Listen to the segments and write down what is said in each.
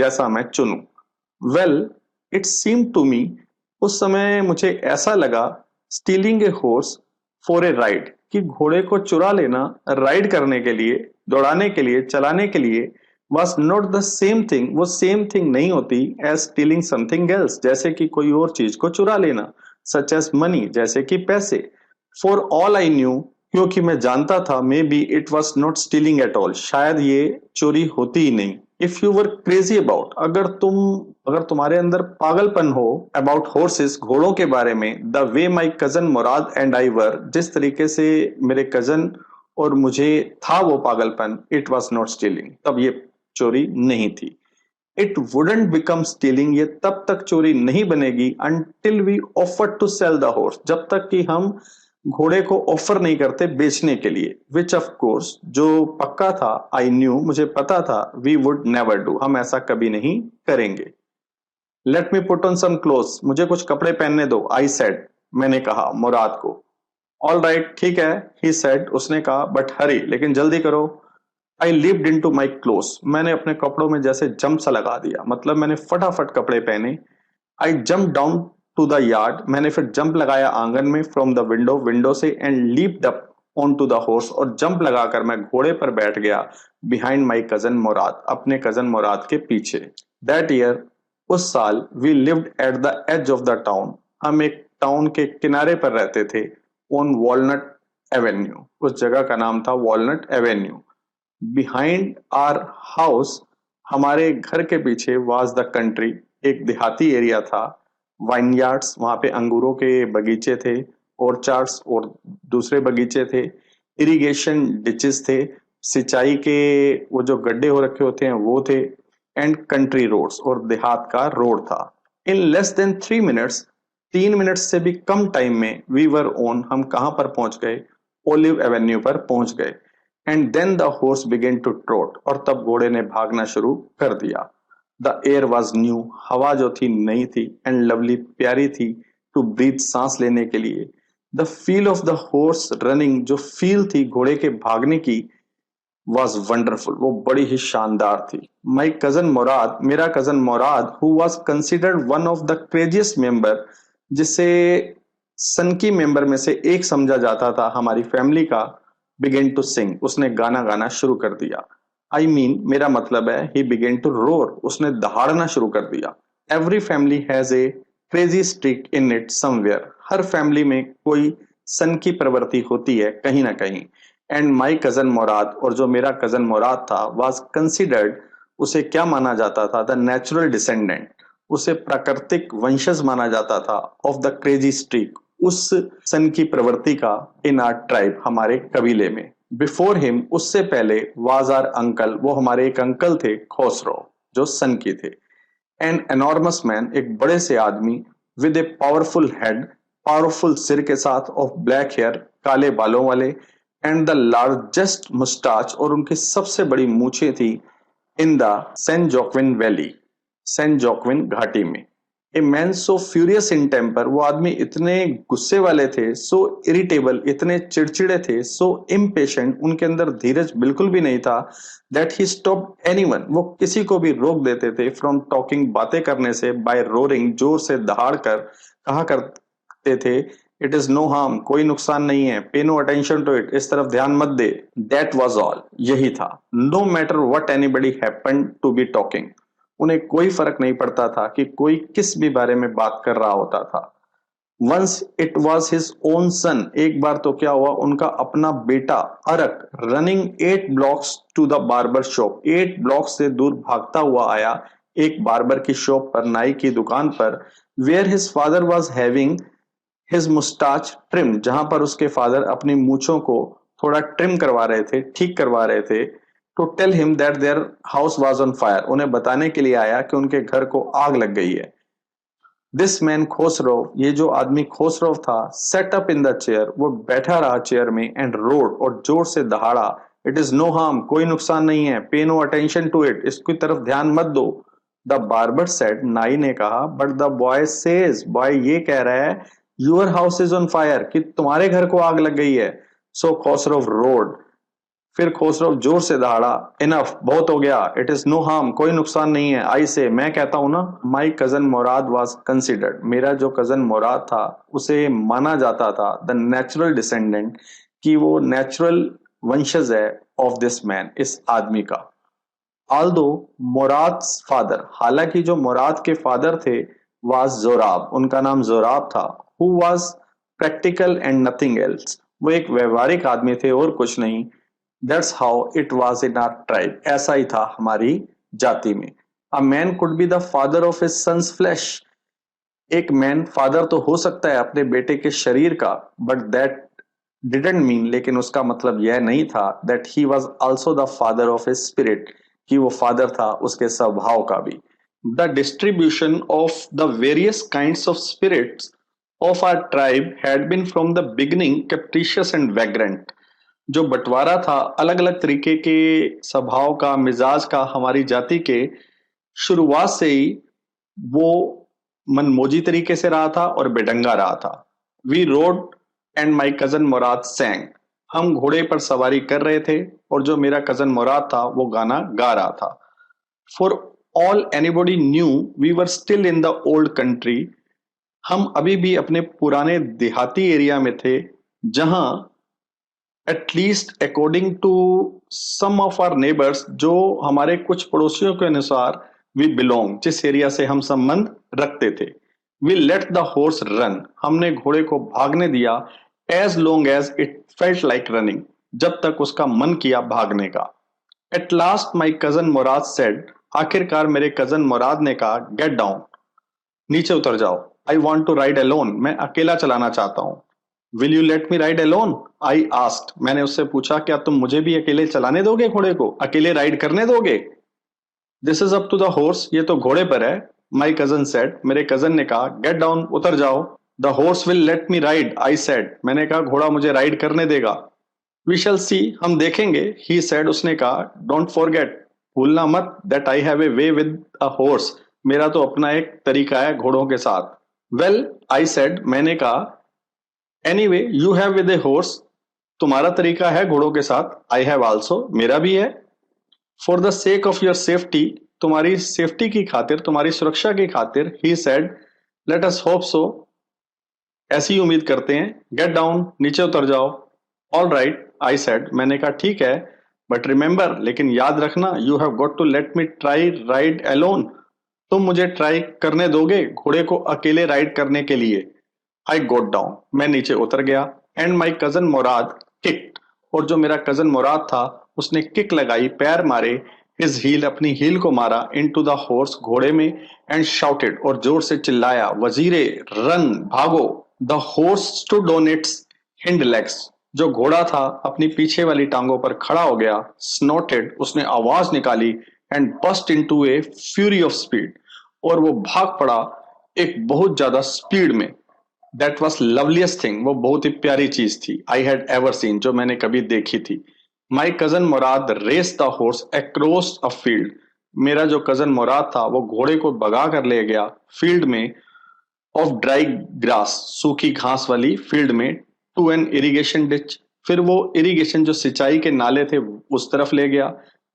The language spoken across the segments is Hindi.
जैसा मैं चुनूं। Well, it seem to me, उस समय मुझे ऐसा लगा, stealing a horse for a ride, कि घोड़े को चुरा लेना राइड करने के लिए, दौड़ाने के लिए, चलाने के लिए, was not the same thing, वो सेम थिंग नहीं होती एज स्टीलिंग समथिंग एल्स, जैसे कि कोई और चीज को चुरा लेना, सच एज मनी, जैसे कि पैसे। फॉर ऑल आई न्यू, क्योंकि मैं जानता था, may be it was not stealing at all, शायद ये चोरी होती ही नहीं। If you were crazy about, अगर तुम्हारे अंदर पागलपन हो, अबाउट हॉर्सेस, घोड़ों के बारे में, the way my cousin Mourad and I were, जिस तरीके से मेरे कजन और मुझे था वो पागलपन, इट वॉज नॉट स्टीलिंग, तब ये चोरी नहीं थी। इट वुडेंट बिकम स्टीलिंग, ये तब तक चोरी नहीं बनेगी, until we offer to sell the horse, जब तक कि हम घोड़े को ऑफर नहीं करते बेचने के लिए, विच ऑफ कोर्स, जो पक्का था, आई न्यू, मुझे पता था, वी वुड नेवर डू, हम ऐसा कभी नहीं करेंगे। Let me put on some clothes, मुझे कुछ कपड़े पहनने दो, आई सेड, मैंने कहा मुराद को। ऑल राइट, ठीक है, ही सेड, उसने कहा, बट हरी, लेकिन जल्दी करो। आई लिव्ड इन टू माई क्लोथ्स, मैंने अपने कपड़ों में जैसे जंप सा लगा दिया, मतलब मैंने फटाफट कपड़े पहने। I jump down to the yard, मैंने फिर जंप लगाया आंगन में, फ्रॉम द विंडो, विंडो से, and leaped up on to the horse, और जंप लगाकर मैं घोड़े पर बैठ गया, बिहाइंड माई कजन मुराद, अपने कजन मुराद के पीछे। दैट ईयर, उस साल, we lived at the edge of the town, हम एक टाउन के किनारे पर रहते थे, ऑन वॉलनट एवेन्यू, उस जगह का नाम था walnut avenue. Behind our house, हमारे घर के पीछे, वाज द कंट्री, एक देहाती एरिया था। वाइनयार्ड्स, वहां पे अंगूरों के बगीचे थे, ऑर्चार्ड्स और दूसरे बगीचे थे, इरिगेशन डिचेस थे, सिंचाई के वो जो गड्ढे हो रखे होते हैं वो थे, एंड कंट्री रोड्स, और देहात का रोड था। In less than 3 minutes, 3 minute से भी कम टाइम में, वी वर ऑन, हम कहां पर पहुंच गए, ओलिव एवेन्यू पर पहुंच गए। And then the horse began to trot, और तब घोड़े ने भागना शुरू कर दिया। द एयर वॉज न्यू, हवा जो थी नई थी, एंड लवली, प्यारी थी, टू ब्रीथ, सांस लेने के लिए। The feel of the horse running, जो फील थी घोड़े के भागने की, वॉज वंडरफुल, वो बड़ी ही शानदार थी। माई कजन मुराद, मेरा cousin Murad, who was considered one of the craziest member, जिसे सनकी मेंबर में से एक समझा जाता था हमारी फैमिली का, बिगेन टू सिंग, उसने गाना गाना शुरू कर दिया। आई मीन, मेरा मतलब है, ही बिगेन टू रोर, उसने दहाड़ना शुरू कर दिया। Every family has a crazy streak in it somewhere, her family में कोई सन की प्रवृत्ति होती है कहीं ना कहीं। एंड माई कजन मुराद, और जो मेरा कजन मुराद था, वाज कंसिडर्ड, उसे क्या माना जाता था, द नेचुरल डिसेंडेंट, उसे प्राकृतिक वंशज माना जाता था, ऑफ द क्रेजी स्ट्रीक, उस सन की प्रवृत्ति का, इन आर ट्राइब, हमारे कबीले में। बिफोर हिम, उससे पहले, वाज आर अंकल, वो हमारे एक अंकल थे, खोसरो, जो सन की थे। एन एनॉर्मस मैन, एक बड़े से आदमी, with a powerful head, powerful सिर के साथ, ऑफ ब्लैक हेयर, काले बालों वाले, एंड द लार्जेस्ट मुस्टाच, और उनकी सबसे बड़ी मूछें थी, in the San Joaquin Valley, San Joaquin घाटी में। A man so furious in temper, वो आदमी इतने गुस्से वाले थे, सो इरिटेबल, इतने चिड़चिड़े थे, सो इम्पेशेंट, उनके अंदर धीरज बिल्कुल भी नहीं था, दैट ही स्टॉप एनीवन, वो किसी को भी रोक देते थे, फ्रॉम टॉकिंग, बातें करने से, बाय रोरिंग, जोर से दहाड़ कर कहा करते थे, इट इज नो हार्म, कोई नुकसान नहीं है, पे नो अटेंशन टू इट, इस तरफ ध्यान मत दे। दैट वॉज ऑल, यही था। No matter what anybody happen to be talking, उन्हें कोई फर्क नहीं पड़ता था कि कोई किस भी बारे में बात कर रहा होता था। Once it was his own son, एक बार तो क्या हुआ, उनका अपना बेटा Arak, running 8 blocks to the barber shop, 8 block से दूर भागता हुआ आया एक बार्बर की शॉप पर, नाई की दुकान पर, where his father was having his moustache trim, जहां पर उसके फादर अपनी मूछों को थोड़ा ट्रिम करवा रहे थे, ठीक करवा रहे थे। To tell him that there house was on fire, उन्हें बताने के लिए आया कि उनके घर को आग लग गई है। दिस मैन खोसरोव, ये जो आदमी खोसरोव था, set up in the chair, वो बैठा रहा चेयर में, एंड रोड, और जोर से दहाड़ा, इट इज नो हार्म, कोई नुकसान नहीं है, पे नो अटेंशन टू इट, इसकी तरफ ध्यान मत दो। द बार्बर सेड, नाई ने कहा, but the boy says, boy ये कह रहा है, your house is on fire, कि तुम्हारे घर को आग लग गई है। सो खोसरोव रोड, फिर खोसरव जोर से दहाड़ा, इनफ, बहुत हो गया, इट इज नो हार्म, कोई नुकसान नहीं है, आई से, मैं कहता हूं ना। माई कजन मुराद वॉज कंसिडर्ड, मेरा जो कजन मुराद था उसे माना जाता था द नेचुरल डिसेंडेंट, कि वो नेचुरल वंशज है ऑफ दिस मैन, इस आदमी का। ऑल्दो मुराद फादर, हालांकि जो मुराद के फादर थे, वाज जोराब, उनका नाम जोराब था, who was practical and nothing else, वो एक व्यवहारिक आदमी थे और कुछ नहीं। That's how it was in our tribe, ऐसा ही था हमारी जाति में। A man could be the father of his sons flesh, एक मैन फादर तो हो सकता है अपने बेटे के शरीर का, बट दैट डिडंट मीन, लेकिन उसका मतलब यह नहीं था that he was also the father of his spirit, कि वो फादर था उसके स्वभाव का भी। The distribution of the various kinds of spirits of our tribe had been from the beginning capricious and vagrant, जो बंटवारा था अलग अलग तरीके के स्वभाव का, मिजाज का हमारी जाति के, शुरुआत से ही वो मनमोजी तरीके से रहा था और बेढंगा रहा था। We rode and my cousin Mourad sang, हम घोड़े पर सवारी कर रहे थे और जो मेरा कजन मुराद था वो गाना गा रहा था। For all anybody knew we were still in the old country, हम अभी भी अपने पुराने देहाती एरिया में थे, जहां at least according to some of our neighbours, जो हमारे कुछ पड़ोसियों के अनुसार, वी बिलोंग, जिस एरिया से हम संबंध रखते थे। We let the horse run, हमने घोड़े को भागने दिया, as long as it felt like running, जब तक उसका मन किया भागने का। At last my cousin Murad said, आखिरकार मेरे कजन मुराद ने कहा, गेट डाउन, नीचे उतर जाओ, I want to ride alone, मैं अकेला चलाना चाहता हूँ। Will you let me ride alone, I asked, मैंने उससे पूछा, क्या तुम मुझे भी अकेले चलाने दोगे, घोड़े को अकेले राइड करने दोगे? This is up to the horse, ये तो घोड़े पर है। माई कजन सेड, मेरे कजन ने कहा, गेट डाउन, उतर जाओ। The horse will let me ride, I said, मैंने कहा घोड़ा मुझे राइड करने देगा। वी शैल सी, हम देखेंगे, ही सेड, उसने कहा, डोंट फॉरगेट, भूलना मत, that I have a way with a horse, मेरा तो अपना एक तरीका है घोड़ों के साथ। वेल, आई सेड, मैंने कहा, anyway you have with a horse, तुम्हारा तरीका है घोड़ों के साथ, आई हैव आल्सो, मेरा भी है। For the sake of your safety, तुम्हारी सेफ्टी की खातिर, तुम्हारी सुरक्षा की खातिर, he said, let us hope so, ऐसी उम्मीद करते हैं, गेट डाउन, नीचे उतर जाओ। ऑल राइट, आई सेड, मैंने कहा ठीक है, बट रिमेंबर, लेकिन याद रखना, you have got to let me try ride alone, तुम मुझे ट्राई करने दोगे घोड़े को अकेले राइड करने के लिए। आई गोट डाउन, मैं नीचे उतर गया, and my cousin Murad kicked, और जो मेरा कजन मुराद था उसने किक लगाई, पैर मारे, हिज हील, अपनी हील को मारा, इनटू द हॉर्स, घोड़े में, एंड शाउटेड, और जोर से चिल्लाया, वजीरे, रन, भागो। The horse stood on it's hind legs, जो घोड़ा था अपनी पीछे वाली टांगों पर खड़ा हो गया, स्नोटेड, उसने आवाज निकाली, and bast into A fury of speed, और वो भाग पड़ा एक बहुत ज्यादा स्पीड में। दैट वॉज लवलीस्ट थिंग, वो बहुत ही प्यारी चीज थी, आई हैड एवर सीन, जो मैंने कभी देखी थी। My cousin Mourad race the horse across a field, मेरा जो कजन मुराद था वो घोड़े को भगा कर ले गया फील्ड में, ऑफ ड्राई ग्रास, सूखी घास वाली फील्ड में, टू एन इरिगेशन डिच, फिर वो इरिगेशन, जो सिंचाई के नाले थे, उस तरफ ले गया।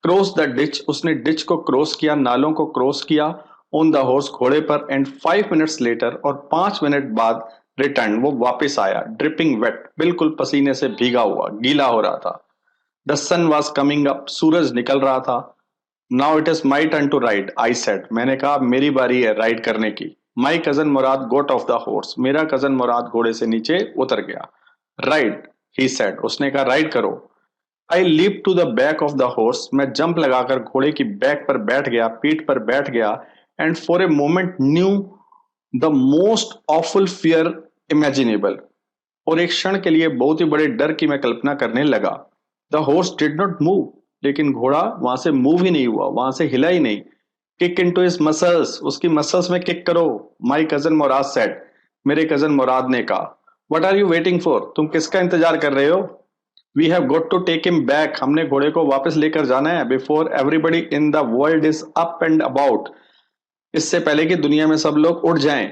क्रॉस द डिच, उसने डिच को क्रॉस किया, नालों को क्रॉस किया, ऑन द हॉर्स, घोड़े पर, एंड 5 मिनट्स लेटर, और 5 मिनट बाद, रिटर्न, वो वापस आया, ड्रिपिंग वेट, बिल्कुल पसीने से भीगा हुआ, गीला हो रहा था। The sun was coming up, सूरज निकल रहा था। Now it is my turn to ride, I said, मैंने कहा मेरी बारी है राइड करने की। My cousin Murad got off the horse, मेरा कजन मुराद घोड़े से नीचे उतर गया। राइड, ही सेड, उसने कहा राइड करो। I leap to the back of the horse, मैं जंप लगाकर घोड़े की बैक पर बैठ गया, पीठ पर बैठ गया, and for a moment new the most awful fear imaginable, और एक क्षण के लिए बहुत ही बड़े डर की मैं कल्पना करने लगा। The horse did not move, लेकिन घोड़ा वहां से मूव ही नहीं हुआ, वहां से हिला ही नहीं। किक इनटू हिज मसल्स, उसकी मसल्स में किक करो। माई कजन मुराद सेड, मेरे कजन मुराद ने कहा, what are you waiting for, तुम किसका इंतजार कर रहे हो? We have got to take him back, हमने घोड़े को वापस लेकर जाना है, before everybody in the world is up and about, इससे पहले कि दुनिया में सब लोग उड़ जाएं।